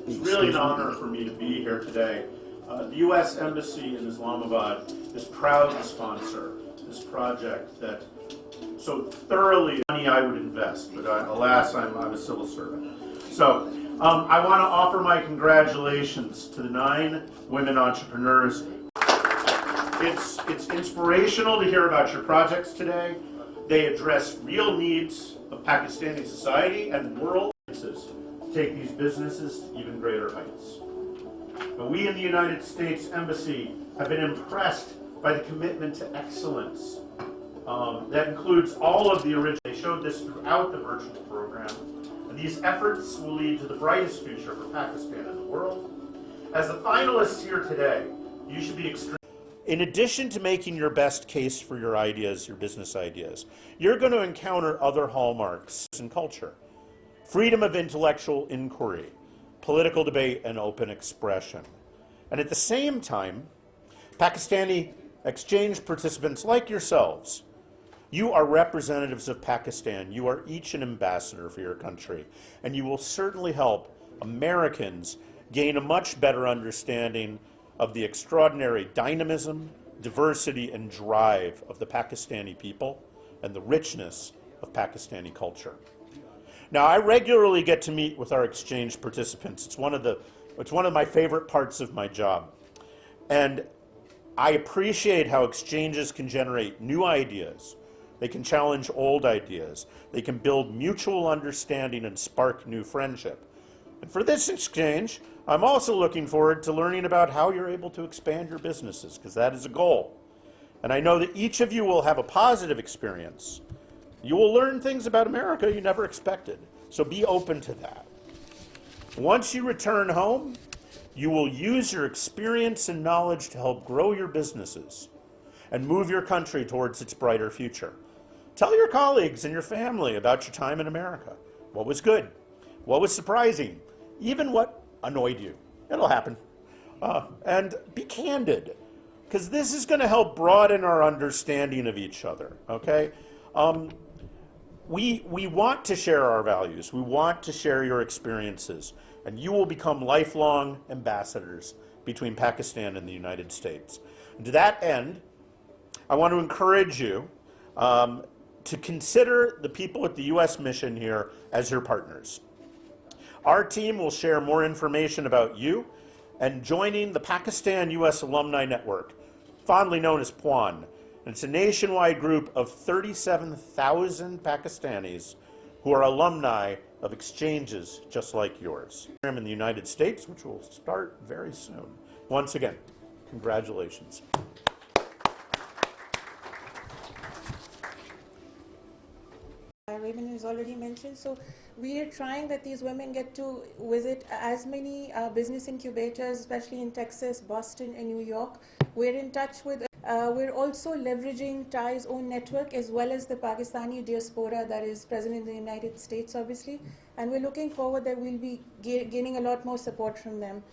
It's really an honor for me to be here today. The U.S. Embassy in Islamabad is proud to sponsor this project that so thoroughly money I would invest, but alas, I'm a civil servant. So I want to offer my congratulations to the 9 women entrepreneurs. It's inspirational to hear about your projects today. They address real needs of Pakistani society and world to take these businesses to even greater heights. But we in the United States Embassy have been impressed by the commitment to excellence. That includes all of the original. They showed this throughout the virtual program. And these efforts will lead to the brightest future for Pakistan and the world. As the finalists here today, you should be extremely. In addition to making your best case for your ideas, your business ideas, you're going to encounter other hallmarks in culture. Freedom of intellectual inquiry, political debate, and open expression. And at the same time, Pakistani exchange participants like yourselves, you are representatives of Pakistan. You are each an ambassador for your country. And you will certainly help Americans gain a much better understanding of the extraordinary dynamism, diversity, and drive of the Pakistani people and the richness of Pakistani culture. Now, I regularly get to meet with our exchange participants. It's one of my favorite parts of my job. And I appreciate how exchanges can generate new ideas. They can challenge old ideas. They can build mutual understanding and spark new friendship. And for this exchange, I'm also looking forward to learning about how you're able to expand your businesses, because that is a goal. And I know that each of you will have a positive experience. You will learn things about America you never expected. So be open to that. Once you return home, you will use your experience and knowledge to help grow your businesses and move your country towards its brighter future. Tell your colleagues and your family about your time in America. What was good? What was surprising? Even what annoyed you. It'll happen. And be candid, because this is going to help broaden our understanding of each other, okay? We want to share our values. We want to share your experiences. And you will become lifelong ambassadors between Pakistan and the United States. And to that end, I want to encourage you to consider the people at the U.S. mission here as your partners. Our team will share more information about you and joining the Pakistan-U.S. Alumni Network, fondly known as PWAN. And it's a nationwide group of 37,000 Pakistanis who are alumni of exchanges just like yours. In the United States, which will start very soon. Once again, congratulations. Raymond has already mentioned. So we are trying that these women get to visit as many business incubators, especially in Texas, Boston, and New York. We're in touch with, we're also leveraging TIE's own network as well as the Pakistani diaspora that is present in the United States, obviously. And we're looking forward that we'll be gaining a lot more support from them.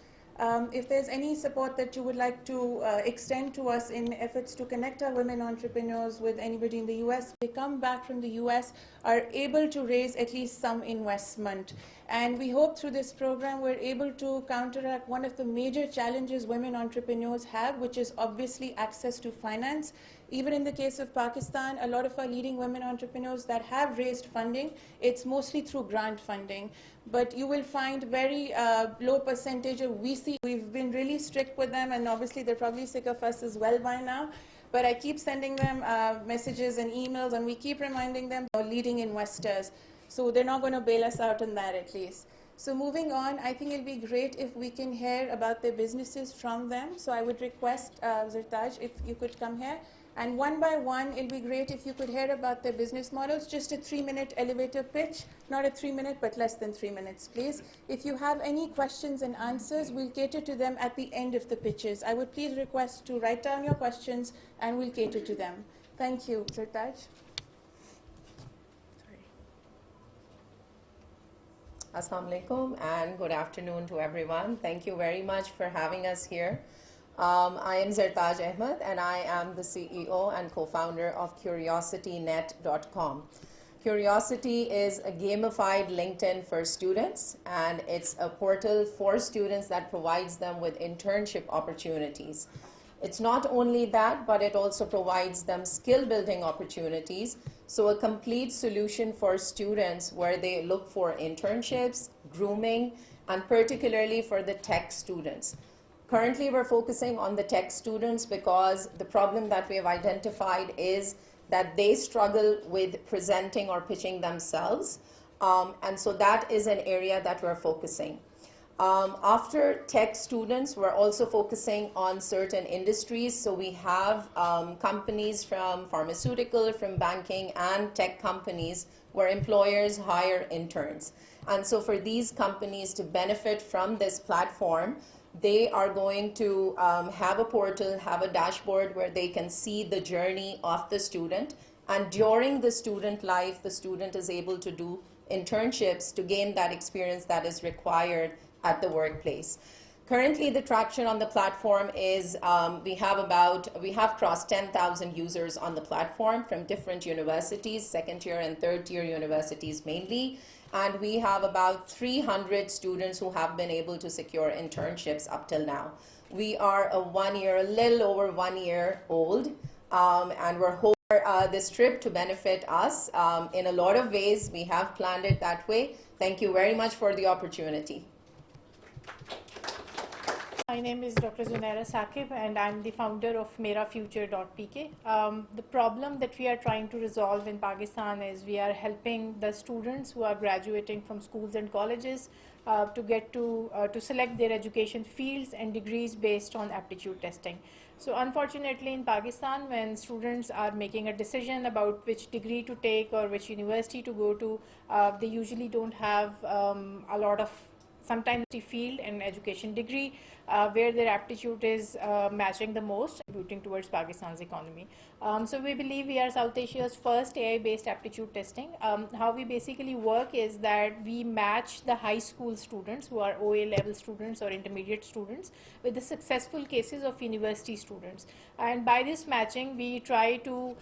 If there's any support that you would like to extend to us in efforts to connect our women entrepreneurs with anybody in the US, they come back from the US, are able to raise at least some investment. And we hope through this program we're able to counteract one of the major challenges women entrepreneurs have, which is obviously access to finance. Even in the case of Pakistan, a lot of our leading women entrepreneurs that have raised funding, it's mostly through grant funding. But you will find very low percentage of VC. We've been really strict with them, and obviously they're probably sick of us as well by now. But I keep sending them messages and emails, and we keep reminding them they're leading investors. So they're not going to bail us out on that, at least. So moving on, I think it'll be great if we can hear about their businesses from them. So I would request Zertaj, if you could come here. And one by one, it'll be great if you could hear about their business models. Just a 3-minute elevator pitch, not a 3-minute, but less than 3 minutes, please. If you have any questions and answers, we'll cater to them at the end of the pitches. I would please request to write down your questions, and we'll cater to them. Thank you, Zertaj. Assalamu alaikum and good afternoon to everyone. Thank you very much for having us here. I am Zertaj Ahmed, and I am the CEO and co-founder of CuriosityNet.com. Curiosity is a gamified LinkedIn for students, and it's a portal for students that provides them with internship opportunities. It's not only that, but it also provides them skill building opportunities. So a complete solution for students where they look for internships, grooming, and particularly for the tech students. Currently, we're focusing on the tech students because the problem that we have identified is that they struggle with presenting or pitching themselves. And so that is an area that we're focusing. After tech students, we're also focusing on certain industries. So we have companies from pharmaceutical, from banking, and tech companies where employers hire interns. And so for these companies to benefit from this platform, they are going to have a portal, have a dashboard where they can see the journey of the student. And during the student life, the student is able to do internships to gain that experience that is required at the workplace. Currently, the traction on the platform is we have crossed 10,000 users on the platform from different universities, second-tier and third-tier universities mainly. And we have about 300 students who have been able to secure internships up till now. We are a little over 1 year old, and we're hoping this trip to benefit us in a lot of ways. We have planned it that way. Thank you very much for the opportunity. My name is Dr. Zunaira Saqib, and I'm the founder of merafuture.pk. The problem that we are trying to resolve in Pakistan is we are helping the students who are graduating from schools and colleges to select their education fields and degrees based on aptitude testing. So unfortunately in Pakistan, when students are making a decision about which degree to take or which university to go to, they usually don't have a lot of sometimes the field and education degree where their aptitude is matching the most, contributing towards Pakistan's economy. So we believe we are South Asia's first AI-based aptitude testing. How we basically work is that we match the high school students who are OA level students or intermediate students with the successful cases of university students. And by this matching, we try to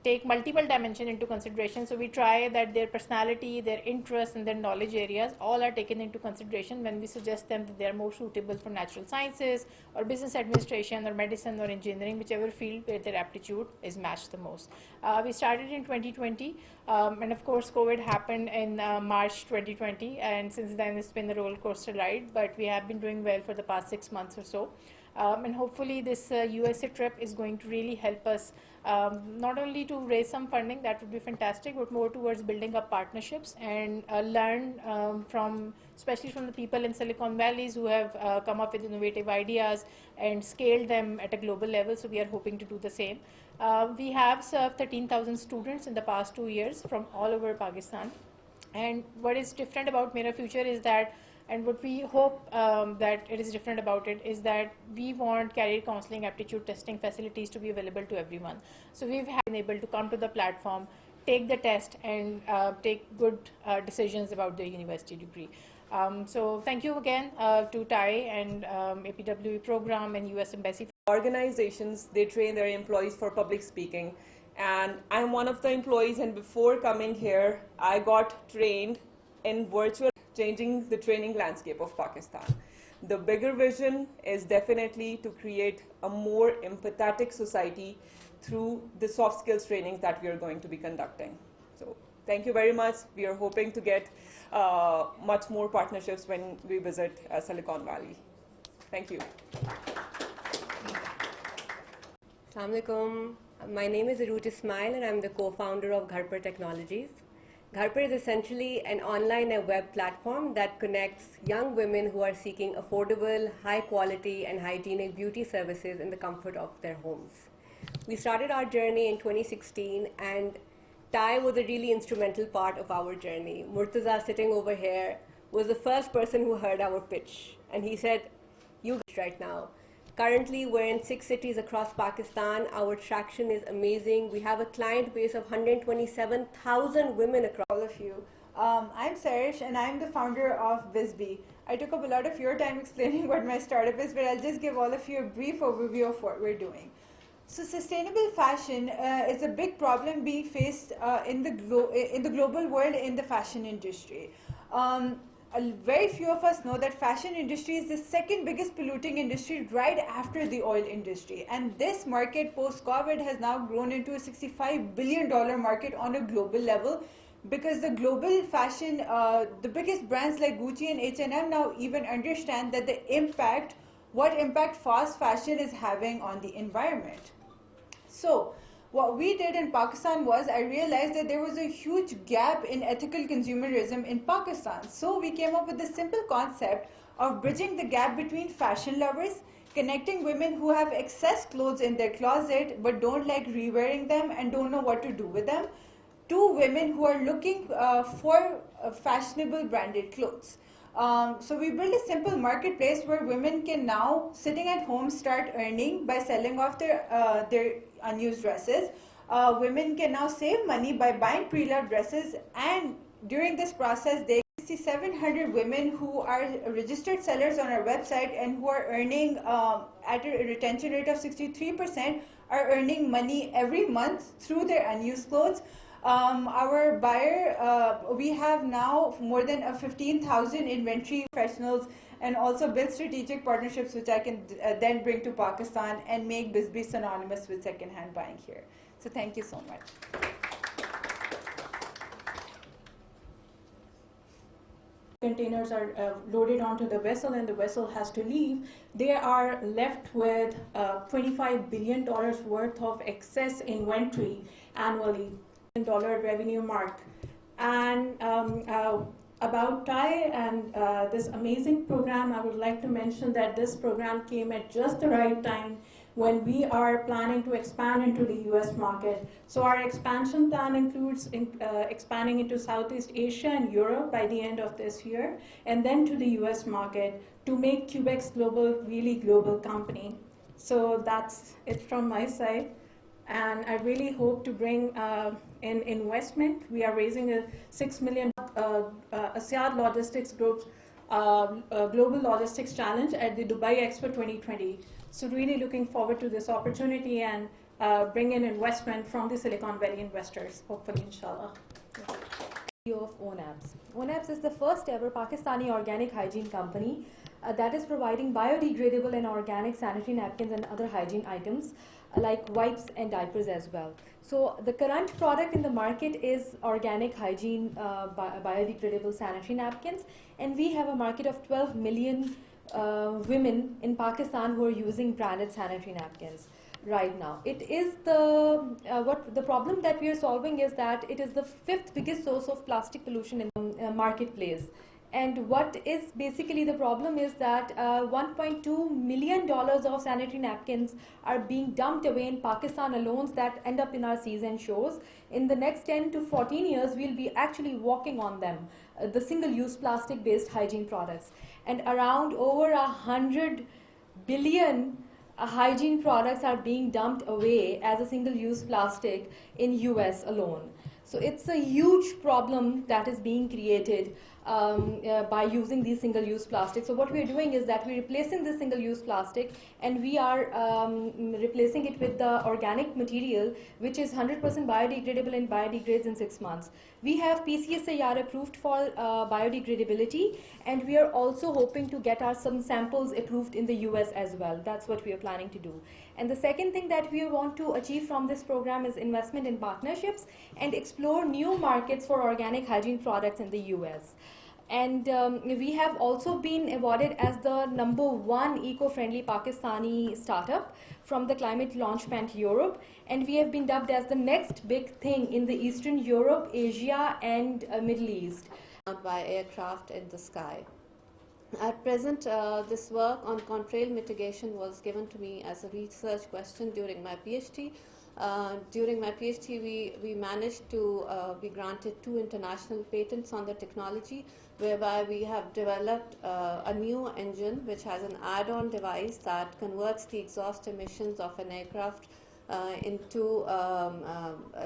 take multiple dimensions into consideration. So we try that their personality, their interests, and their knowledge areas all are taken into consideration when we suggest them that they are more suitable for natural sciences or business administration or medicine or engineering, whichever field where their aptitude is matched the most. We started in 2020, and of course COVID happened in March 2020, and since then it's been a roller coaster ride, but we have been doing well for the past 6 months or so. And hopefully this USA trip is going to really help us not only to raise some funding, that would be fantastic, but more towards building up partnerships and learn especially from the people in Silicon Valleys who have come up with innovative ideas and scaled them at a global level. So we are hoping to do the same. We have served 13,000 students in the past 2 years from all over Pakistan. And what is different about Mera Future is that, and what we hope that it is different about it, is that we want career counseling, aptitude testing facilities to be available to everyone. So we've been able to come to the platform, take the test, and take good decisions about their university degree. So thank you again to TAI and APWE program and US Embassy. Organizations, they train their employees for public speaking, and I'm one of the employees, and before coming here I got trained in virtual, changing the training landscape of Pakistan. The bigger vision is definitely to create a more empathetic society through the soft skills trainings that we are going to be conducting. So thank you very much. We are hoping to get much more partnerships when we visit Silicon Valley. Thank you. Assalamu alaikum. My name is Arut Ismail and I'm the co-founder of Ghar Par Technologies. Ghar Par is essentially an online and web platform that connects young women who are seeking affordable, high quality and hygienic beauty services in the comfort of their homes. We started our journey in 2016 and TAI was a really instrumental part of our journey. Murtaza, sitting over here, was the first person who heard our pitch, and he said, "You guys right now." Currently, we're in 6 cities across Pakistan. Our traction is amazing. We have a client base of 127,000 women across. All of you. I'm Sarish and I'm the founder of BizBee. I took up a lot of your time explaining what my startup is, but I'll just give all of you a brief overview of what we're doing. So sustainable fashion is a big problem being faced in the global world in the fashion industry. Very few of us know that fashion industry is the second biggest polluting industry right after the oil industry, and this market post COVID has now grown into a $65 billion market on a global level, because the global fashion, the biggest brands like Gucci and H&M now even understand that what impact fast fashion is having on the environment. So what we did in Pakistan was, I realized that there was a huge gap in ethical consumerism in Pakistan. So we came up with the simple concept of bridging the gap between fashion lovers, connecting women who have excess clothes in their closet but don't like re-wearing them and don't know what to do with them, to women who are looking for fashionable branded clothes. So we built a simple marketplace where women can now, sitting at home, start earning by selling off their unused dresses. Women can now save money by buying pre-loved dresses, and during this process, they 6,700 women who are registered sellers on our website and who are earning at a retention rate of 63%, are earning money every month through their unused clothes. Our buyer, we have now more than 15,000 inventory professionals, and also build strategic partnerships which I can then bring to Pakistan and make BizBee synonymous with second-hand buying here. So thank you so much. Containers are loaded onto the vessel and the vessel has to leave, they are left with $25 billion worth of excess inventory annually. Dollar revenue mark. And about Thai and this amazing program, I would like to mention that this program came at just the right time when we are planning to expand into the US market. So our expansion plan includes expanding into Southeast Asia and Europe by the end of this year, and then to the US market to make Cubex Global really global company. So that's it from my side. And I really hope to bring in investment. We are raising a $6 million Asyad Logistics Group's Global Logistics Challenge at the Dubai Expo 2020. So really looking forward to this opportunity and bring in investment from the Silicon Valley investors, hopefully, inshallah. Of ONABS. ONABS is the first ever Pakistani organic hygiene company that is providing biodegradable and organic sanitary napkins and other hygiene items like wipes and diapers as well. So the current product in the market is organic hygiene biodegradable sanitary napkins, and we have a market of 12 million women in Pakistan who are using branded sanitary napkins right now. It is the problem that we are solving is that it is the fifth biggest source of plastic pollution in the marketplace. And what is basically the problem is that $1.2 million of sanitary napkins are being dumped away in Pakistan alone that end up in our seas and shores. In the next 10 to 14 years, we'll be actually walking on them, the single-use plastic-based hygiene products. And around over 100 billion hygiene products are being dumped away as a single-use plastic in US alone. So it's a huge problem that is being created by using these single-use plastics. So what we are doing is that we're replacing this single-use plastic, and we are replacing it with the organic material, which is 100% biodegradable and biodegrades in 6 months. We have PCSIR approved for biodegradability, and we are also hoping to get some samples approved in the US as well. That's what we are planning to do. And the second thing that we want to achieve from this program is investment in partnerships and explore new markets for organic hygiene products in the US. And we have also been awarded as the #1 eco-friendly Pakistani startup from the Climate Launchpad Europe, and we have been dubbed as the next big thing in the Eastern Europe, Asia and Middle East. By aircraft in the sky. At present, this work on contrail mitigation was given to me as a research question during my PhD. During my PhD, we managed to be granted 2 international patents on the technology, whereby we have developed a new engine which has an add-on device that converts the exhaust emissions of an aircraft into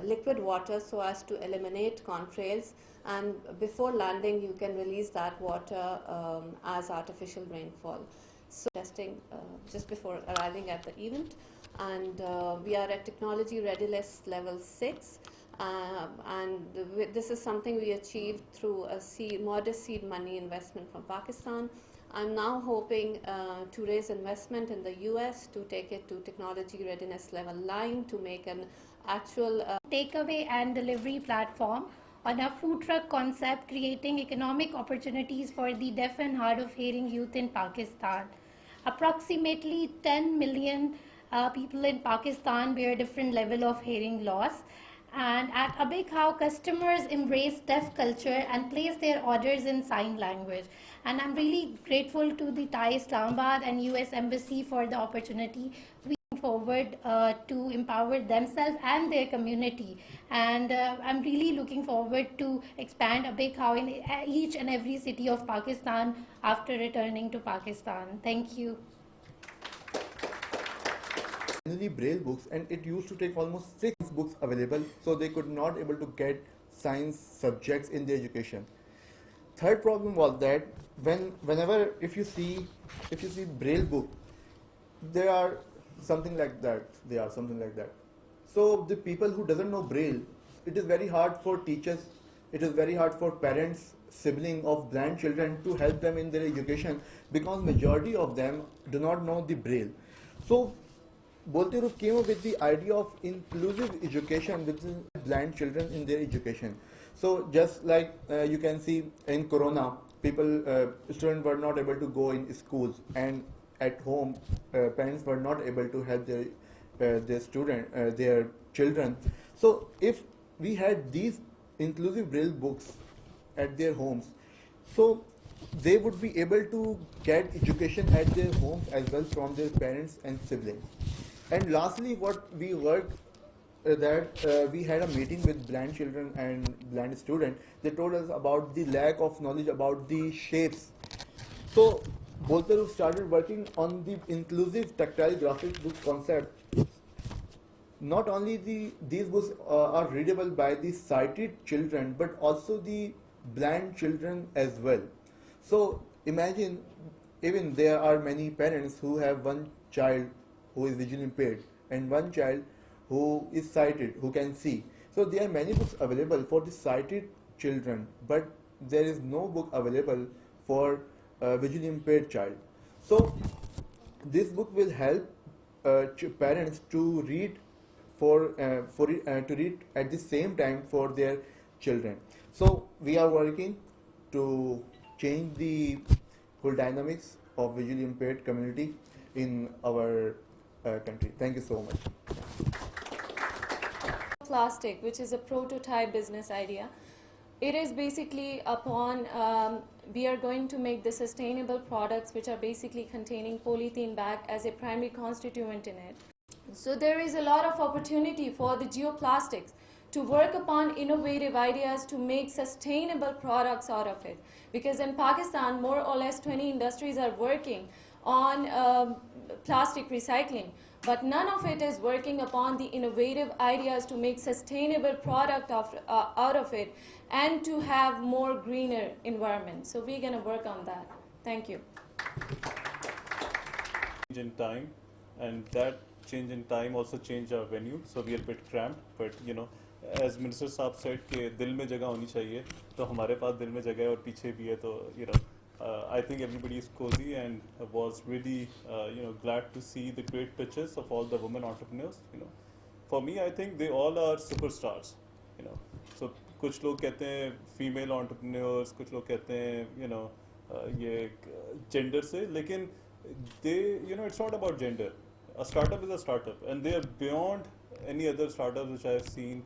liquid water so as to eliminate contrails, and before landing you can release that water as artificial rainfall. So testing just before arriving at the event, and we are at technology readiness level 6. This is something we achieved through a modest seed money investment from Pakistan. I'm now hoping to raise investment in the US to take it to technology readiness level 9 to make an actual takeaway and delivery platform on a food truck concept, creating economic opportunities for the deaf and hard of hearing youth in Pakistan. Approximately 10 million people in Pakistan bear different level of hearing loss. And at a big how customers embrace deaf culture and place their orders in sign language. And I'm really grateful to the Thai Islamabad and US Embassy for the opportunity forward to empower themselves and their community, and I'm really looking forward to expand a big how in each and every city of Pakistan after returning to Pakistan. Thank you. Only braille books, and it used to take almost 6 books available, so they could not able to get science subjects in their education. Third problem was that whenever if you see braille book, they are something like that. So the people who doesn't know braille, it is very hard for teachers, it is very hard for parents, sibling of blind children to help them in their education, because majority of them do not know the braille. So Bolterus came up with the idea of inclusive education with blind children in their education. So just like you can see in Corona, students were not able to go in schools, and at home, parents were not able to help their children. So if we had these inclusive braille books at their homes, so they would be able to get education at their homes as well from their parents and siblings. And lastly, what we worked we had a meeting with blind children and blind students. They told us about the lack of knowledge about the shapes. So Bolter started working on the inclusive tactile graphic book concept. Not only these books are readable by the sighted children, but also the blind children as well. So imagine, even there are many parents who have one child who is visually impaired and one child who is sighted, who can see. So there are many books available for the sighted children, but there is no book available for a visually impaired child. So this book will help parents to read to read at the same time for their children. So we are working to change the whole dynamics of visually impaired community in our country. Thank you so much. Plastic, which is a prototype business idea. It is basically upon we are going to make the sustainable products which are basically containing polythene bag as a primary constituent in it. So there is a lot of opportunity for the geoplastics to work upon innovative ideas to make sustainable products out of it. Because in Pakistan, more or less 20 industries are working on plastic recycling, but none of it is working upon the innovative ideas to make sustainable product out of it and to have more greener environment. So we're going to work on that. Thank you. Change in time, and that change in time also changed our venue, so we are a bit cramped, but as Minister Saab said कि दिल में जगह होनी चाहिए, तो हमारे पास दिल में जगह है और पीछे भी है, तो I think everybody is cozy and was really glad to see the great pictures of all the women entrepreneurs. For me, I think they all are superstars. So कुछ लोग कहते हैं female entrepreneurs, कुछ लोग कहते हैं ये gender से, लेकिन they it's not about gender. A startup is a startup, and they are beyond any other startups which I have seen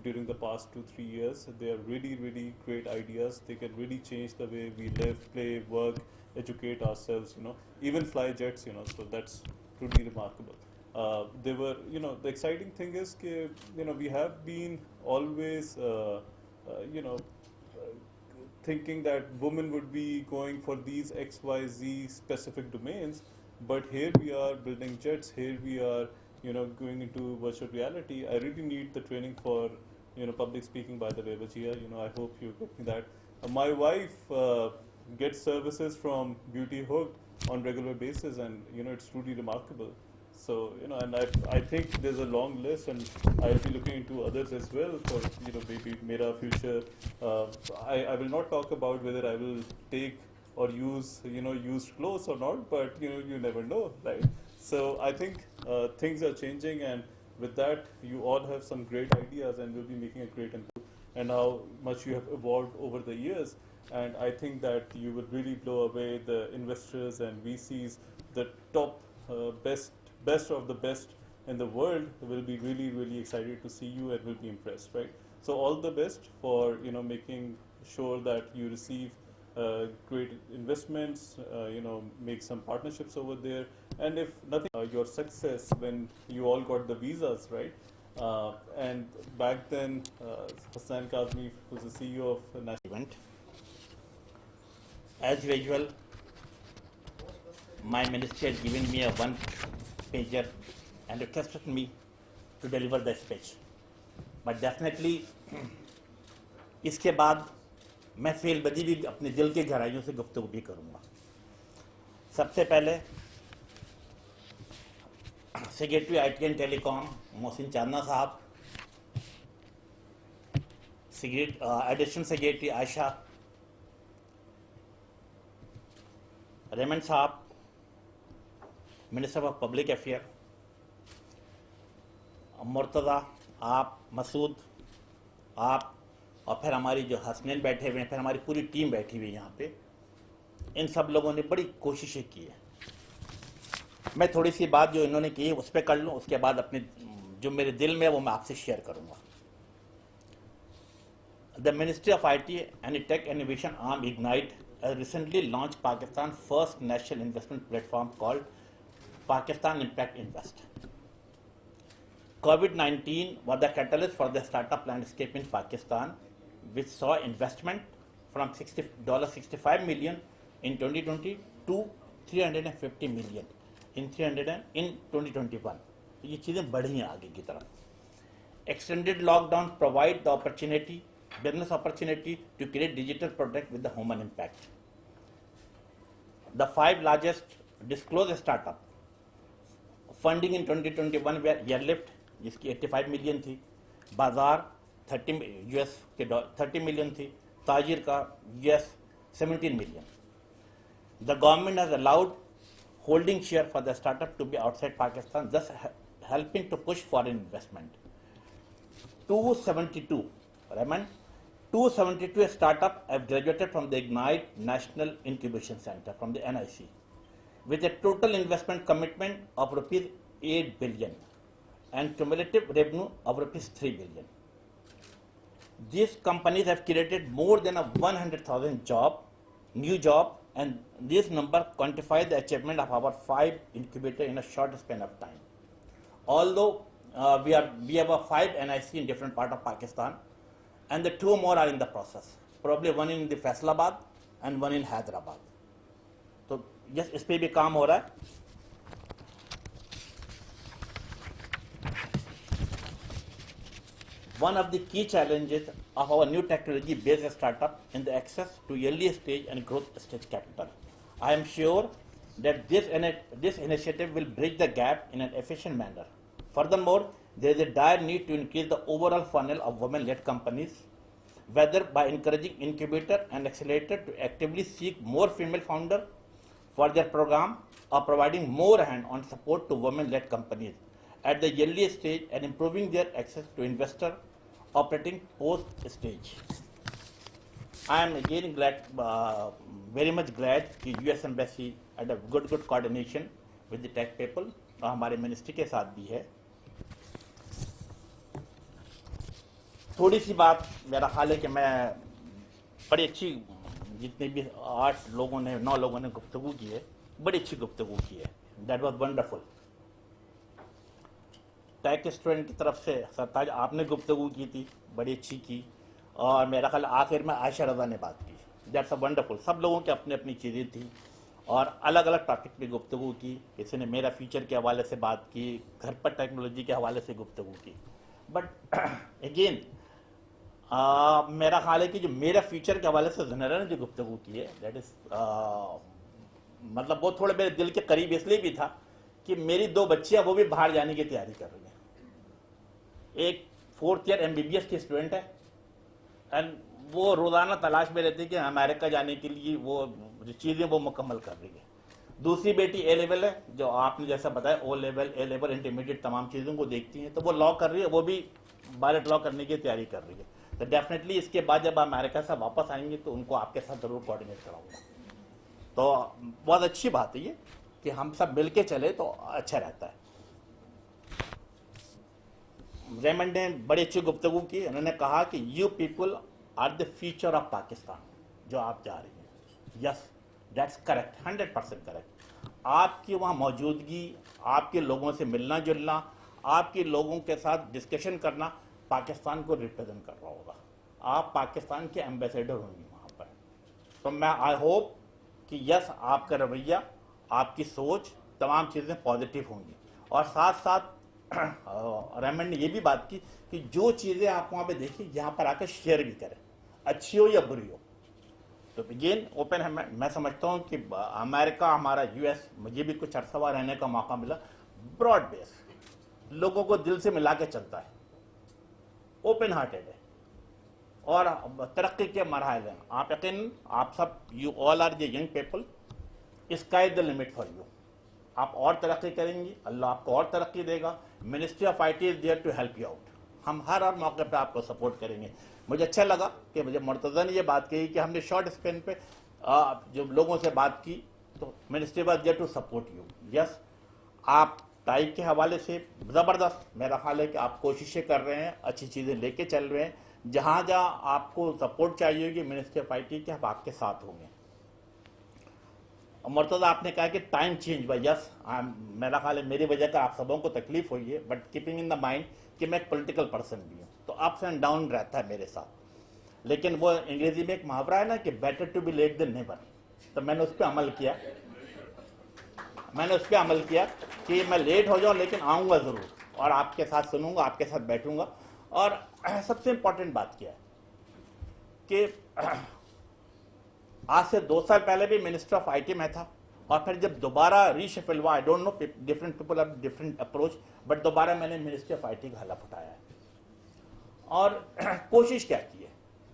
during the past 2-3 years. They are really, really great ideas. They can really change the way we live, play, work, educate ourselves, even fly jets, so that's truly remarkable. They were, the exciting thing is that, we have been always, thinking that women would be going for these XYZ specific domains, but here we are building jets, here we are going into virtual reality. I really need the training for public speaking, by the way, Vajia. I hope you get me that. My wife gets services from Beauty Hooked, on regular basis, and it's truly remarkable. So and I think there's a long list, and I'll be looking into others as well for maybe Mera future. I will not talk about whether I will take or use used clothes or not, but you never know, right? So I think things are changing, and with that, you all have some great ideas, and will be making a great impact. And how much you have evolved over the years, and I think that you will really blow away the investors and VCs, the top best of the best in the world will be really excited to see you and will be impressed, right? So all the best for making sure that you receive great investments, make some partnerships over there, and if nothing, your success when you all got the visas, right? And back then, Hassan Kazmi, who's the CEO of the National Event. As usual, my ministry had given me a one-pager and requested me to deliver the speech. But definitely, इसके बाद मैं फेलबदी भी अपने दिल के गहराइयों से गुफ्तगू भी करूँगा. सबसे पहले secretary IT and telecom Mohsin Chandna साहब, एडिशनल सेक्रेटरी आयशा, रेमंड साहब, minister of public affair, Murtaza, आप, मसूद, आप, और फिर हमारी जो हसनैन बैठे हुए हैं, फिर हमारी पूरी टीम बैठी हुई है यहाँ पे. इन सब लोगों ने बड़ी कोशिशें की है. मैं थोड़ी सी बात जो इन्होंने की है उस पर कर लूँ, उसके बाद अपने जो मेरे दिल में है वो मैं आपसे शेयर करूँगा. The Ministry of IT and Tech Innovation arm Ignite has recently launched Pakistan's first national investment platform called Pakistan Impact Invest. COVID-19 was the catalyst for the startup landscape in Pakistan, which saw investment from $65 million in 2020 to $350 million in 2021. ये चीज़ें बढ़ी हैं आगे की तरफ. Extended lockdown provide the business opportunity to create digital product with the human impact. The 5 largest disclosed startup funding in 2021 were Airlift, जिसकी 85 million थी, बाजार $30 million थी, ताजिर का $17 million. The government has allowed holding share for the startup to be outside Pakistan, thus helping to push foreign investment. 272 startups have graduated from the Ignite National Incubation Center from the NIC with a total investment commitment of rupees 8 billion and cumulative revenue of rupees 3 billion. These companies have created more than 100,000 new jobs, and this number quantifies the achievement of our 5 incubators in a short span of time. Although we have 5 NIC in different parts of Pakistan, and the 2 more are in the process. Probably one in the Islamabad and one in Hyderabad. So yes, इस पे भी काम हो रहा है. One of the key challenges of our new technology-based startup is the access to early stage and growth stage capital. I am sure that this initiative will bridge the gap in an efficient manner. Furthermore, there is a dire need to increase the overall funnel of women-led companies, whether by encouraging incubator and accelerator to actively seek more female founders for their program or providing more hand-on support to women-led companies at the early stage and improving their access to investor operating post-stage. I am again very much glad that US Embassy had a good coordination with the tech people और हमारे ministry के साथ भी है. थोड़ी सी बात मेरा ख्याल है कि मैं बड़ी अच्छी जितने भी 9 लोगों ने गुफ्तगू की है, बड़ी अच्छी गुफ्तगू की है. That was wonderful. Tech student की तरफ से सरताज आपने गुफ्तगू की थी, बड़ी अच्छी की, और मेरा ख्याल आखिर में आयशा रज़ा ने बात की. That's a wonderful. सब लोगों की अपनी अपनी चीज़ें थी और अलग अलग टॉपिक पे गुफ्तगू की. किसी ने मेरा फ्यूचर के हवाले से बात की, घर पर टेक्नोलॉजी के हवाले से गुफ्तगू की. बट अगेन मेरा ख्याल है कि जो मेरा फ्यूचर के हवाले से ज़ुनैरा ने जो गुफ्तगू की है, दैट इज़ مطلب وہ تھوڑے میرے دل کے قریب اس لیے بھی تھا کہ میری 2 بچیاں وہ بھی باہر جانے کی تیاری کر رہی ہیں. ایک 4th ایئر MBBS کی اسٹوڈنٹ ہے اینڈ وہ روزانہ تلاش میں رہتی ہے کہ امریکہ جانے کے لیے وہ جو چیزیں وہ مکمل کر رہی ہے. دوسری بیٹی A لیول ہے, جو آپ نے جیسا بتایا O level A level intermediate تمام چیزوں کو دیکھتی ہیں, تو وہ لا کر رہی ہے, وہ بھی پائلٹ لا کرنے کی تیاری کر رہی ہے. تو ڈیفینیٹلی اس کے بعد جب امریکہ سے واپس آئیں گے تو ان کو آپ کے ساتھ ضرور کوآرڈینیٹ کراؤں گا. تو بہت اچھی بات ہے یہ کہ ہم سب مل کے چلے تو اچھا رہتا ہے. ریمنڈ نے بڑی اچھی گفتگو کی. انہوں نے کہا کہ you people are the future of Pakistan. جو آپ جا رہی ہیں, یس دیٹس کریکٹ, 100% کریکٹ. آپ کی وہاں موجودگی, آپ کے لوگوں سے ملنا جلنا, آپ کے لوگوں کے ساتھ ڈسکشن کرنا پاکستان کو ریپرزینٹ کر رہا ہوگا. آپ پاکستان کے ایمبیسیڈر ہوں گے وہاں پر. تو میں آئی ہوپ کہ یس آپ کا رویہ, آپ کی سوچ, تمام چیزیں پازیٹیو ہوں گی. اور ساتھ ساتھ ریمنڈ نے یہ بھی بات کی کہ جو چیزیں آپ وہاں پہ دیکھیں یہاں پر آ کر شیئر بھی کریں, اچھی ہو یا بری ہو. تو اگین اوپن ہے. میں سمجھتا ہوں کہ امریکہ, ہمارا US, مجھے بھی کچھ عرصہ وہاں رہنے کا موقع ملا, براڈ بیس, لوگوں کو دل سے ملا کے چلتا ہے, اوپن ہارٹیڈ ہے, اور ترقی کے مراحل ہیں. آپ یقین, آپ سب, you all are the young people, sky the limit for you. آپ اور ترقی کریں گی, اللہ آپ کو اور ترقی دے گا. Ministry of IT is there to help you out. ہم ہر موقع پہ آپ کو سپورٹ کریں گے. مجھے اچھا لگا کہ مجھے مرتضی نے یہ بات کہی کہ ہم نے شارٹ اسپین پہ جو لوگوں سے بات کی, تو ministry was there to support you. Yes, آپ ٹائپ کے حوالے سے زبردست, میرا خیال ہے کہ آپ کوششیں کر رہے ہیں, اچھی چیزیں لے کے چل رہے ہیں. جہاں جہاں آپ کو سپورٹ چاہیے ہوگی منسٹری آف IT کے, ہم آپ کے ساتھ ہوں گے. مرتضی آپ نے کہا کہ ٹائم چینج ہوا. یس, میرا خیال ہے میری وجہ کا آپ سبوں کو تکلیف ہوئی ہے, but keeping in the mind کہ میں ایک پولیٹیکل پرسن بھی ہوں, تو اپس اینڈ ڈاؤن رہتا ہے میرے ساتھ. لیکن وہ انگریزی میں ایک محاورہ ہے نا کہ better to be late than never. تو میں نے اس پہ عمل کیا, کہ میں لیٹ ہو جاؤں لیکن آؤں گا ضرور, اور آپ کے ساتھ سنوں گا, آپ کے ساتھ بیٹھوں گا. اور سب سے امپورٹنٹ بات کیا ہے کہ آج سے 2 سال پہلے بھی منسٹر آف IT میں تھا, اور پھر جب دوبارہ ریشفل ہوا, I don't know, different people have different approach, but دوبارہ میں نے منسٹری آف IT کا حلف اٹھایا ہے. اور کوشش کیا کی ہے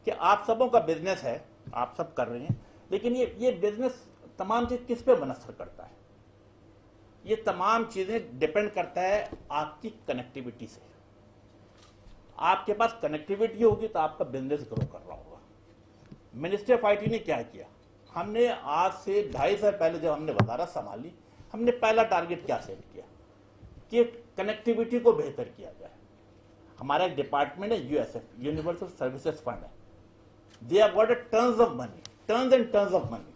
کہ آپ سبوں کا بزنس ہے, آپ سب کر رہے ہیں, لیکن یہ بزنس تمام چیز کس پہ منحصر کرتا ہے؟ یہ تمام چیزیں ڈپینڈ کرتا ہے آپ کی کنیکٹیوٹی سے. آپ کے پاس کنیکٹیوٹی ہوگی تو آپ کا بزنس گرو کر رہا ہوگا. منسٹری آف IT نے کیا کیا؟ ہم نے آج سے 2.5 سال پہلے جب ہم نے وزارت سنبھالی, ہم نے پہلا ٹارگٹ کیا سیٹ کیا کہ کنیکٹیوٹی کو بہتر کیا جائے. ہمارا ایک ڈپارٹمنٹ ہے USF, یونیورسل سروسز فنڈ ہے. They have got tons of money, tons and tons of money.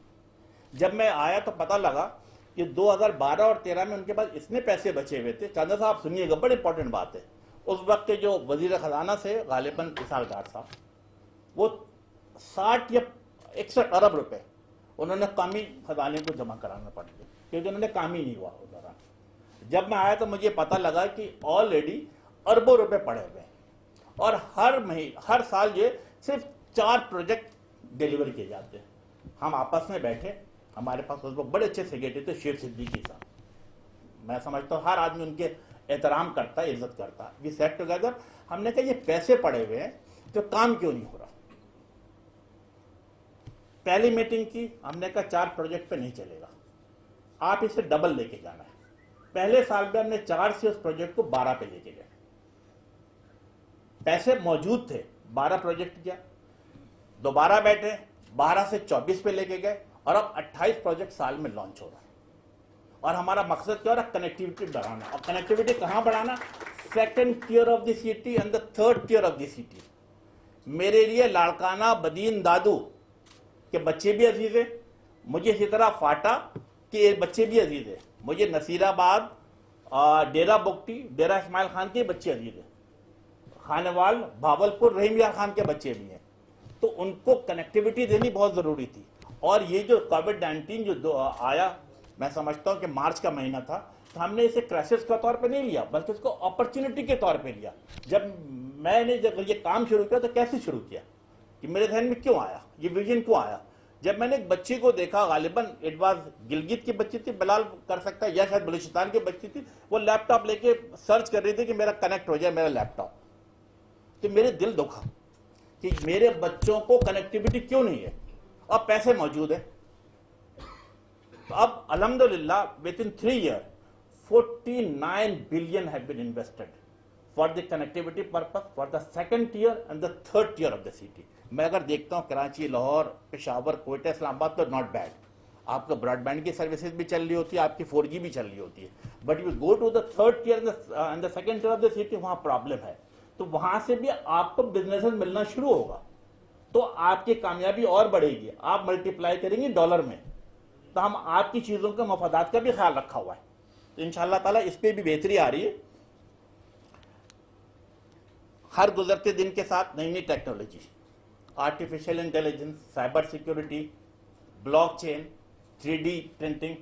جب میں آیا تو پتہ لگا کہ 2012 اور 13 میں ان کے پاس اتنے پیسے بچے ہوئے تھے. چاندہ صاحب سنیے گا, بڑی امپورٹنٹ بات ہے. اس وقت کے جو وزیر خزانہ سے غالباً اسحاق ڈار صاحب, وہ 60 یا 61 ارب روپے انہوں نے قومی خزانے کو جمع کرانا پڑ گیا, کیونکہ انہوں نے کام ہی نہیں ہوا اس دوران. جب میں آیا تو مجھے پتہ لگا کہ آلریڈی اربوں روپے پڑے ہوئے ہیں, اور ہر سال یہ صرف 4 پروجیکٹ ڈیلیور کیے جاتے ہیں. ہم آپس میں بیٹھے, ہمارے پاس اس وقت بڑے اچھے سیکرٹری تھے, شیخ صدیقی صاحب. میں سمجھتا ہوں ہر آدمی ان کے احترام کرتا ہے, عزت کرتا ہے. وی سیٹ ٹوگیدر, ہم نے کہا یہ پیسے پڑے ہوئے ہیں تو کام کیوں نہیں ہو رہا. پہلی میٹنگ کی, ہم نے کہا 4 پروجیکٹ پہ نہیں چلے گا, آپ اسے ڈبل لے کے جانا ہے. پہلے سال میں ہم نے 4 سے اس پروجیکٹ کو 12 پہ لے کے گئے. پیسے موجود تھے, 12 پروجیکٹ کیا, دوبارہ بیٹھے, 12 سے 24 پہ لے کے گئے, اور اب 28 پروجیکٹ سال میں لانچ ہو رہا ہے. اور ہمارا مقصد کیا ہو رہا ہے؟ کنیکٹیوٹی بڑھانا. اور کنیکٹیوٹی کہاں بڑھانا؟ 2nd tier of the city and the 3rd tier of the city. میرے لیے لاڑکانہ, بدین, دادو کے بچے بھی عزیز ہیں, مجھے اسی طرح فاٹا کے بچے بھی عزیز ہیں, مجھے نصیر آباد, ڈیرہ بگٹی, ڈیرہ اسماعیل خان کے بچے عزیز ہیں, خانوال, بھاولپور, رحیم یار خان کے بچے بھی ہیں. تو ان کو کنیکٹیوٹی دینی بہت ضروری تھی. اور یہ جو کووڈ-19 جو آیا, میں سمجھتا ہوں کہ مارچ کا مہینہ تھا, تو ہم نے اسے کرائسس کے طور پہ نہیں لیا, بلکہ اس کو اپرچونٹی کے طور پہ لیا. جب میں نے یہ کام شروع کیا تو کیسے شروع کیا, کہ میرے ذہن میں کیوں آیا, یہ ویژن کیوں آیا جب میں نے ایک بچی کو دیکھا, غالباً اٹ واز گلگت کی بچی تھی, بلال کر سکتا ہے, یا شاید بلوچستان کی بچی تھی, وہ لیپ ٹاپ لے کے سرچ کر رہی تھی کہ میرا کنیکٹ ہو جائے میرا لیپ ٹاپ. تو میرے دل دکھا کہ میرے بچوں کو کنیکٹیوٹی کیوں نہیں ہے, اب پیسے موجود ہیں. تو اب الحمدللہ with in 3 years 49 billion have been invested for the connectivity purpose for the 2nd tier and the 3rd tier of the city. میں اگر دیکھتا ہوں کراچی, لاہور, پشاور, کوئٹہ, اسلام آباد تو ناٹ بیڈ, آپ کا براڈ بینڈ کی سروسز بھی چل رہی ہوتی ہے, آپ کی 4G بھی چل رہی ہوتی ہے. But you go to the 3rd tier and the 2nd tier of the city, وہاں پرابلم ہے. تو وہاں سے بھی آپ کو بزنس ملنا شروع ہوگا, تو آپ کی کامیابی اور بڑھے گی, آپ ملٹیپلائی کریں گے ڈالر میں. تو ہم آپ کی چیزوں کے مفادات کا بھی خیال رکھا ہوا ہے, تو انشاءاللہ تعالیٰ اس پہ بھی بہتری آ رہی ہے. ہر گزرتے دن کے ساتھ نئی نئی technology, artificial intelligence, cyber security, blockchain, 3D printing,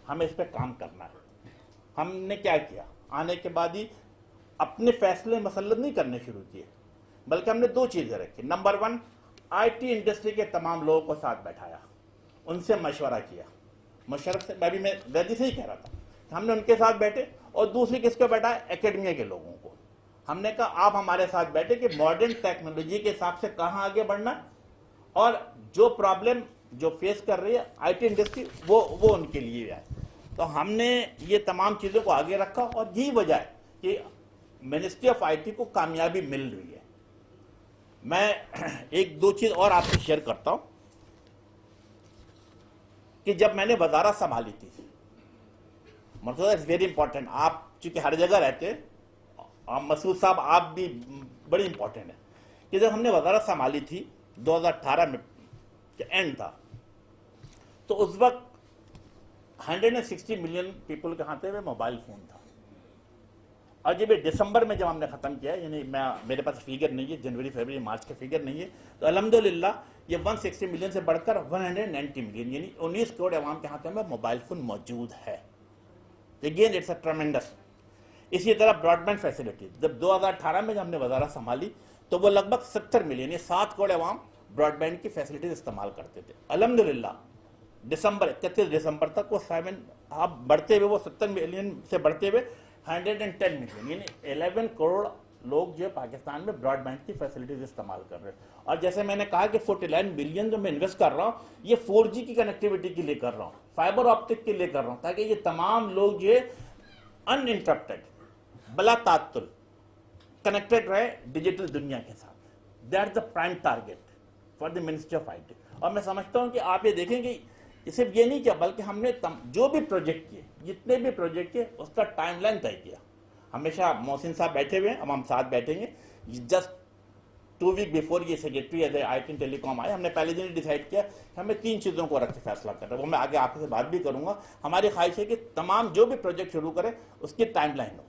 ہمیں اس پہ کام کرنا ہے. ہم نے کیا کیا, آنے کے بعد ہی اپنے فیصلے مسلط نہیں کرنے شروع کیے, بلکہ ہم نے 2 چیزیں رکھی. نمبر 1, IT انڈسٹری کے تمام لوگوں کو ساتھ بیٹھایا, ان سے مشورہ کیا. مشرف سے میں ویدی سے ہی کہہ رہا تھا کہ ہم نے ان کے ساتھ بیٹھے, اور دوسری کس کو بیٹھا, اکیڈمیا کے لوگوں کو. ہم نے کہا آپ ہمارے ساتھ بیٹھے کہ ماڈرن ٹیکنالوجی کے حساب سے کہاں آگے بڑھنا, اور جو پرابلم جو فیس کر رہی ہے IT انڈسٹری وہ ان کے لیے ہے. تو ہم نے یہ تمام چیزوں کو آگے رکھا, اور یہی وجہ ہے کہ منسٹری آف IT کو کامیابی مل رہی ہے. میں 1-2 چیز اور آپ سے شیئر کرتا ہوں کہ جب میں نے وزارت سنبھالی تھی, مطلب اٹس ویری امپورٹنٹ, آپ چونکہ ہر جگہ رہتے ہیں, مسعود صاحب آپ بھی بڑی امپورٹنٹ ہے, کہ جب ہم نے وزارت سنبھالی تھی 2018 میں اینڈ تھا, تو اس وقت 160 ملین پیپل کے ہاتھ میں موبائل فون تھا. اور جب دسمبر میں جب ہم نے ختم کیا, یعنی میرے پاس فیگر نہیں ہے, جنوری, فیبری, مارچ کا فیگر نہیں ہے, تو الحمدللہ یہ 160 ملین سے بڑھ کر 190 ملین, یعنی 19 کروڑ عوام کے ہاتھوں میں موبائل فون موجود ہے. Again it's a tremendous. اسی طرح براڈ بینڈ فیسلٹی, جب 2018 میں جب ہم نے وزارت سنبھالی تو وہ لگ بھگ 70 ملین, یعنی 7 کروڑ عوام براڈ بینڈ کی فیسلٹیز استعمال کرتے تھے. الحمدللہ 31 دسمبر تک وہ 7 اب بڑھتے ہوئے, وہ 70 ملین سے بڑھتے ہوئے 110 ملین, یعنی 11 کروڑ لوگ جو پاکستان میں براڈ بینڈ کی فیسلٹیز استعمال کر رہے ہیں. اور جیسے میں نے کہا کہ 49 بلین جو میں انویسٹ کر رہا ہوں, یہ 4G کی کنیکٹیوٹی کے لیے کر رہا ہوں, فائبر آپٹک کے لیے کر رہا ہوں, تاکہ یہ تمام لوگ جو ان انٹرپٹیڈ, بلا تعطل کنیکٹڈ رہے ڈیجیٹل دنیا کے ساتھ. That's the prime target for the ministry of IT. اور میں سمجھتا ہوں کہ آپ یہ دیکھیں کہ صرف یہ نہیں کیا, بلکہ ہم نے جو بھی پروجیکٹ کیے, جتنے بھی پروجیکٹ کیے, اس کا ٹائم لائن طے کیا. ہمیشہ محسن صاحب بیٹھے ہوئے ہیں, اب ہم ساتھ بیٹھیں گے. جسٹ 2 weeks بیفور یہ secretary as a IT and telecom آئے, ہم نے پہلے دن ڈیسائیڈ کیا کہ ہمیں 3 چیزوں کو رکھ کے فیصلہ کرنا ہے. وہ میں آگے آپ سے بات بھی کروں گا. ہماری خواہش ہے کہ تمام جو بھی پروجیکٹ شروع کرے اس کی ٹائم لائن ہو.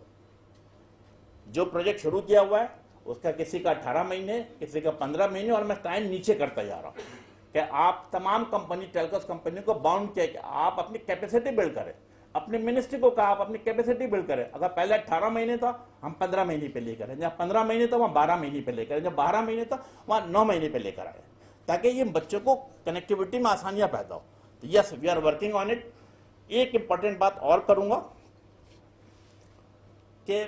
جو پروجیکٹ شروع کیا ہوا ہے اس کا کسی کا 18 مہینے, کسی کا 15 مہینے, اور میں ٹائم نیچے کرتا جا رہا ہوں کہ آپ تمام کمپنی, ٹیلکوس کمپنی کو باؤنڈ کیا کہ آپ اپنی کیپیسٹی بلڈ کریں. اپنے منسٹری کو کہا آپ اپنی کیپیسٹی بلڈ کریں. اگر پہلے 18 مہینے تھا, ہم 15 مہینے پہ لے کریں. جب 15 مہینے تھا, وہاں 12 مہینے پہ لے کریں. جب 12 مہینے تھا, وہاں 9 مہینے پہ لے کر آئے, تاکہ یہ بچوں کو کنیکٹیوٹی میں آسانیاں پیدا ہو. تو yes, we are working on it. ایک امپورٹنٹ بات اور کروں گا کہ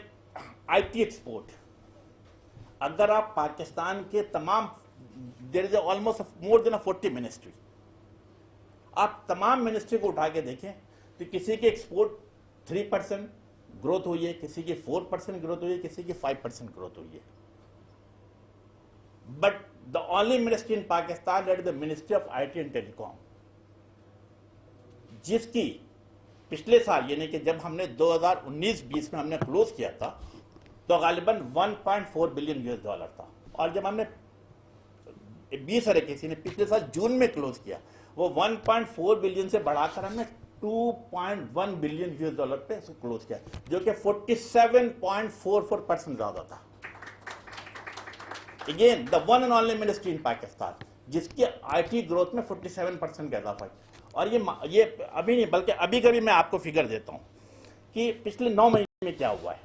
IT ایکسپورٹ, اگر آپ پاکستان کے تمام, دیر is almost more then 40 ministry, آپ تمام منسٹری کو اٹھا کے دیکھیں تو کسی کی ایکسپورٹ 3% گروتھ ہوئی ہے, کسی کی 4% گروتھ ہوئی ہے, کسی کی 5% گروتھ ہوئی ہے. But the only ministry in Pakistan that is the ministry of IT and telecom, جس کی پچھلے سال, یعنی کہ جب ہم نے 2019-20 میں ہم نے کلوز کیا تھا, تو غالباً $1.4 بلین تھا. اور جب ہم نے 20 کسی نے پچھلے سال جون میں کلوز کیا, وہ 1.4 بلین سے بڑھا کر ہم نے $2.1 بلین پہ اس کو کلوز کیا, جو کہ 47.44% زیادہ تھا. Again the one and only ministry in Pakistan جس کی IT گروتھ میں 47% کا اضافہ ہے. اور یہ ابھی نہیں, بلکہ ابھی کبھی میں آپ کو فگر دیتا ہوں کہ پچھلے 9 مہینے میں کیا ہوا ہے.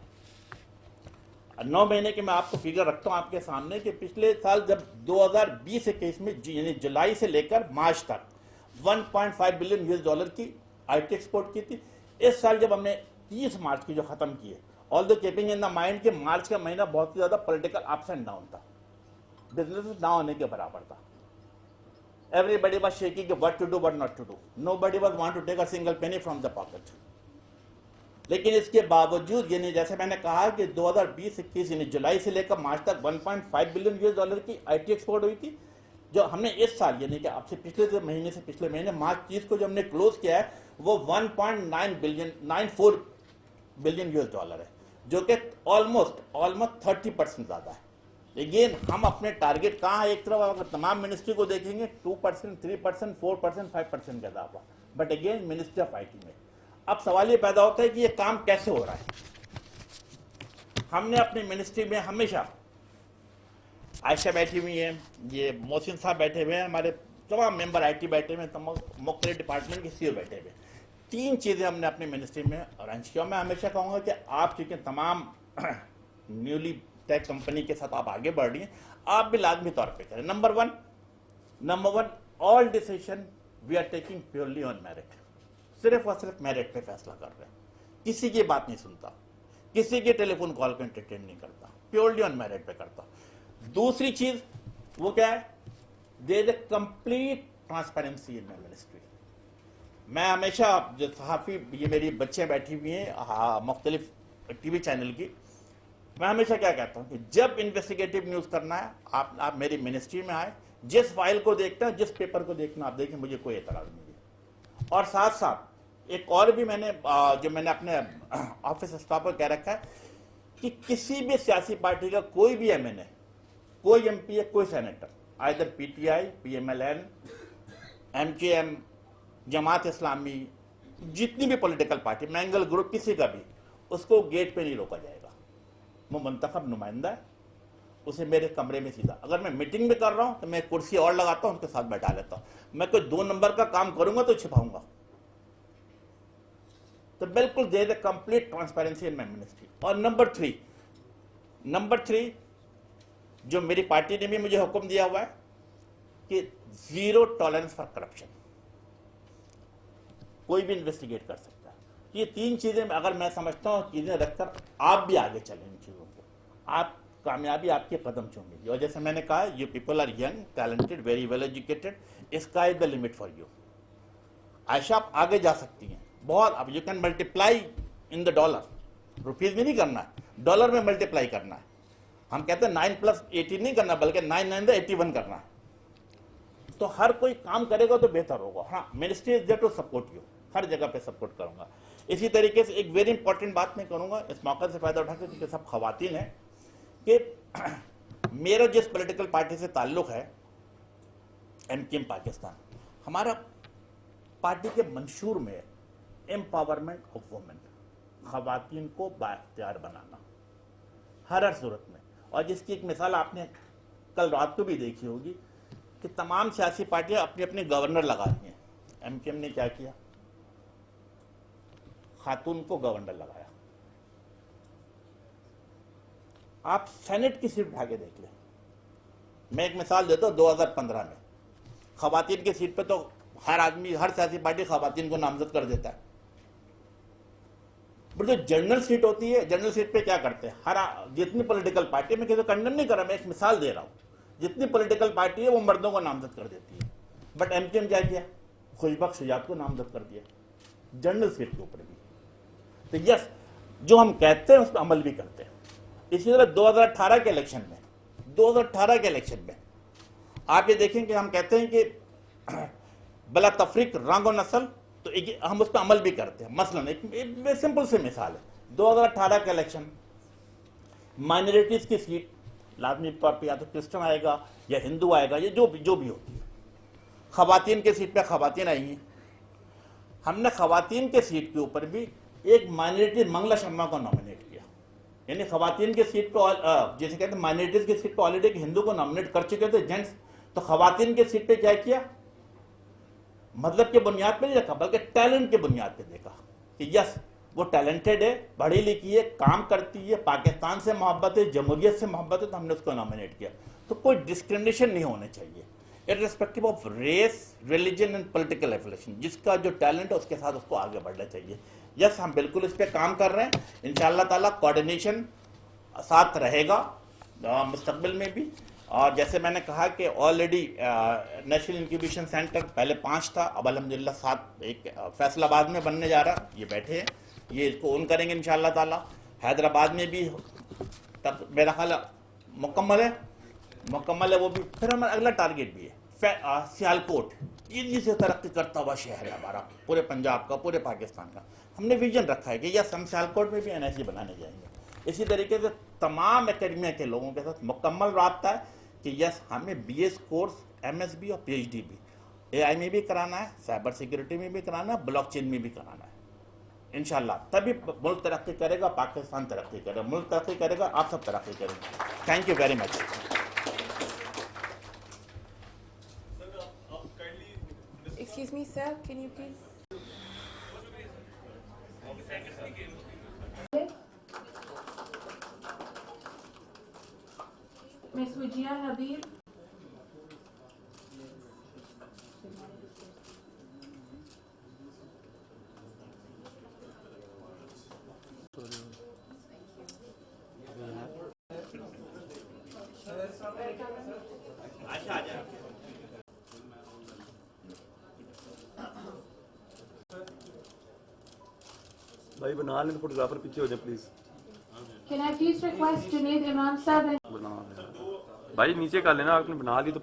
9 مہینے کے میں آپ کو فگر رکھتا ہوں آپ کے سامنے کہ پچھلے سال جب 2020-21 میں, یعنی جولائی سے لے کر مارچ تک, 1.5 بلین US ڈالر کی IT ایکسپورٹ کی تھی. اس سال جب ہم نے 30 مارچ کی جو ختم کی ہے, although keeping in the mind کہ مارچ کا مہینہ بہت زیادہ پولیٹیکل اپس اینڈ ڈاؤن تھا, بزنس نہ ہونے کے برابر تھا. Everybody was shaking what to do, what not to do. Nobody was want to take a single penny from the pocket. لیکن اس کے باوجود یعنی جیسے میں نے کہا کہ 2020-21 یعنی جولائی سے لے کر مارچ تک 1.5 بلین US ڈالر کی IT ایکسپورٹ ہوئی تھی. جو ہم نے اس سال یعنی کہ آپ سے پچھلے مہینے مارچ 30 کو جو ہم نے کلوز کیا ہے وہ 1.94 بلین US ڈالر ہے, جو کہ آلموسٹ 30% زیادہ ہے. اگین ہم اپنے ٹارگیٹ کہاں ایک طرف اگر تمام منسٹری کو دیکھیں گے 2%, 3%, 4%, 5% کا اضافہ, but again ministry of IT میں. اب سوال یہ پیدا ہوتا ہے کہ یہ کام کیسے ہو رہا ہے. ہم نے اپنی منسٹری میں ہمیشہ, عائشہ بیٹھی ہوئی ہیں, یہ محسن صاحب بیٹھے ہوئے ہیں, ہمارے تمام ممبر IT بیٹھے ہوئے ہیں, تمام مختلف ڈپارٹمنٹ کے CEO بیٹھے ہوئے ہیں. 3 چیزیں ہم نے اپنی منسٹری میں ارینج کیا. میں ہمیشہ کہوں گا کہ آپ چونکہ تمام نیولی ٹیک کمپنی کے ساتھ آپ آگے بڑھ رہی ہیں, آپ بھی لازمی طور پہ کریں. Number one all decision we are taking purely on merit. صرف اور صرف میرٹ پہ فیصلہ کر رہے ہیں, کسی کی بات نہیں سنتا, کسی کے ٹیلی فون کال کو انٹرٹین نہیں کرتا, پیورلی آن میرٹ پہ کرتا. دوسری چیز وہ کیا ہے, there is a complete transparency in my ministry. میں ہمیشہ جو صحافی, یہ میری بچے بیٹھی ہوئی ہیں مختلف TV چینل کی, میں ہمیشہ کیا کہتا ہوں کہ جب انویسٹیگیٹو نیوز کرنا ہے آپ میری منسٹری میں آئیں, جس فائل کو دیکھنا ہے, جس پیپر کو دیکھنا آپ دیکھیں, مجھے کوئی اعتراض نہیں ہے. اور ساتھ ساتھ ایک اور بھی میں نے اپنے آفس اسٹاف پر کہہ رکھا ہے کہ کسی بھی سیاسی پارٹی کا کوئی بھی MNA, کوئی MP ہے, کوئی senator, either PTI, PMLN, MKM, Jamaat Islami, جتنی بھی پولیٹیکل پارٹی, مینگل گروپ, کسی کا بھی, اس کو گیٹ پہ نہیں روکا جائے گا. وہ منتخب نمائندہ ہے, اسے میرے کمرے میں سیدھا, اگر میں میٹنگ میں کر رہا ہوں تو میں کرسی اور لگاتا ہوں, اس کے ساتھ بیٹھا لیتا ہوں. میں کوئی 2 نمبر کا کام کروں گا تو چھپاؤں گا. تو بالکل there is a complete transparency in my ministry. اور نمبر 3 جو میری پارٹی نے بھی مجھے حکم دیا ہوا ہے کہ 0 ٹالرنس فار کرپشن. کوئی بھی انویسٹیگیٹ کر سکتا ہے. یہ 3 چیزیں اگر میں سمجھتا ہوں چیزیں رکھ کر آپ بھی آگے چلیں ان چیزوں کو, آپ کامیابی آپ کے قدم چومیں گی. اور جیسے میں نے کہا, you people are young, talented, very well educated, sky is the limit for you. Ayesha آپ آگے جا سکتی ہیں بہت. اب you can multiply in the dollar, rupees میں نہیں کرنا ہے, ڈالر میں ملٹیپلائی کرنا ہے. ہم کہتے ہیں 9+18 نہیں کرنا, بلکہ 9×9=81 کرنا ہے. تو ہر کوئی کام کرے گا تو بہتر ہوگا. ہاں, ministry is there to support you, ہر جگہ پہ سپورٹ کروں گا. اسی طریقے سے ایک ویری امپورٹنٹ بات میں کروں گا اس موقع سے فائدہ اٹھا کے, کیونکہ سب خواتین ہیں, کہ میرا جس پولیٹیکل پارٹی سے تعلق ہے, MKM پاکستان, ہمارا پارٹی کے منشور میں امپاورمنٹ آف وومن, خواتین کو بااختیار بنانا ہر صورت میں. اور جس کی ایک مثال آپ نے کل رات کو بھی دیکھی ہوگی کہ تمام سیاسی پارٹیاں اپنے اپنے گورنر لگا رہی ہیں. MKM نے کیا کیا, خاتون کو گورنر لگایا. آپ سینٹ کی سیٹ اٹھا کے دیکھ لیں. میں ایک مثال دیتا ہوں, 2015 میں خواتین کی سیٹ پہ تو ہر آدمی, ہر سیاسی پارٹی خواتین کو نامزد کر دیتا ہے. بٹ جو جنرل سیٹ ہوتی ہے, جنرل سیٹ پہ کیا کرتے ہیں, ہر جتنی پولیٹیکل پارٹی, میں کسی کو کنڈم نہیں کر رہا, میں ایک مثال دے رہا ہوں, جتنی پولیٹیکل پارٹی ہے وہ مردوں کو نامزد کر دیتی ہے. بٹ MKM کیا کیا, خوشبخش شجاعت کو نامزد کر دیا جنرل سیٹ کے اوپر بھی. تو یس, جو ہم کہتے ہیں اس پہ عمل بھی کرتے ہیں. اسی طرح 2018 کے الیکشن میں آپ یہ دیکھیں کہ ہم کہتے ہیں کہ بلا تفریق رنگ و نسل, تو ہم اس پہ عمل بھی کرتے ہیں. مثلا ایک سمپل سی مثال ہے, 2018 کا الیکشن, مائنورٹیز کی سیٹ لازمی طور پہ یا تو کرسچن آئے گا یا ہندو آئے گا, یا جو بھی ہوتی ہے. خواتین کے سیٹ پہ خواتین آئی ہیں. ہم نے خواتین کے سیٹ کے اوپر بھی ایک مائنورٹی منگلا شرما کو نامنیٹ کیا. یعنی خواتین کے سیٹ پہ, جیسے کہتے ہیں مائنورٹیز کے سیٹ پہ آلریڈی ایک ہندو کو نامنیٹ کر چکے تھے جینٹس, تو خواتین کے سیٹ پہ کیا مطلب کے بنیاد پہ نہیں رکھا, بلکہ ٹیلنٹ کے بنیاد پہ دیکھا کہ یس وہ ٹیلنٹڈ ہے, پڑھی لکھی ہے, کام کرتی ہے, پاکستان سے محبت ہے, جمہوریت سے محبت ہے, تو ہم نے اس کو نامنیٹ کیا. تو کوئی ڈسکریمنیشن نہیں ہونے چاہیے. irrespective of race, religion and political affiliation. جس کا جو ٹیلنٹ ہے اس کے ساتھ اس کو آگے بڑھنا چاہیے. یس ہم بالکل اس پہ کام کر رہے ہیں. انشاءاللہ تعالیٰ کوآرڈینیشن ساتھ رہے گا مستقبل میں بھی. اور جیسے میں نے کہا کہ آلریڈی نیشنل انکیوبیشن سینٹر پہلے 5 تھا, اب الحمدللہ 7 ایک فیصل آباد میں بننے جا رہا. یہ بیٹھے ہیں, یہ اس کو اون کریں گے انشاءاللہ تعالیٰ. حیدرآباد میں بھی تب میرا خیال مکمل ہے وہ بھی. پھر ہمارا اگلا ٹارگیٹ بھی ہے سیالکوٹ, تیزی سے ترقی کرتا ہوا شہر ہے ہمارا, پورے پنجاب کا, پورے پاکستان کا. ہم نے ویژن رکھا ہے کہ یس ہم سیالکوٹ میں بھی NIC بنانے جائیں گے. اسی طریقے سے تمام اکیڈمیا کے لوگوں کے ساتھ مکمل رابطہ ہے کہ یس ہمیں BS کورس, MSB اور PhD بھی AI میں بھی کرانا ہے, سائبر سیکورٹی میں بھی کرانا ہے, بلاک چین میں بھی کرانا ہے انشاءاللہ. تبھی ملک ترقی کرے گا, پاکستان ترقی کرے گا, ملک ترقی کرے گا, آپ سب ترقی کریں گے. Thank you very much. Excuse me, sir, can you please? Miss Wijia Habib. بھائی بنا لیں, فوٹوگرافر پیچھے ہو جائے please. Can I please request Junaid Imam Sahib? بھائی نیچے کر لینا, آپ نے بنا لی تو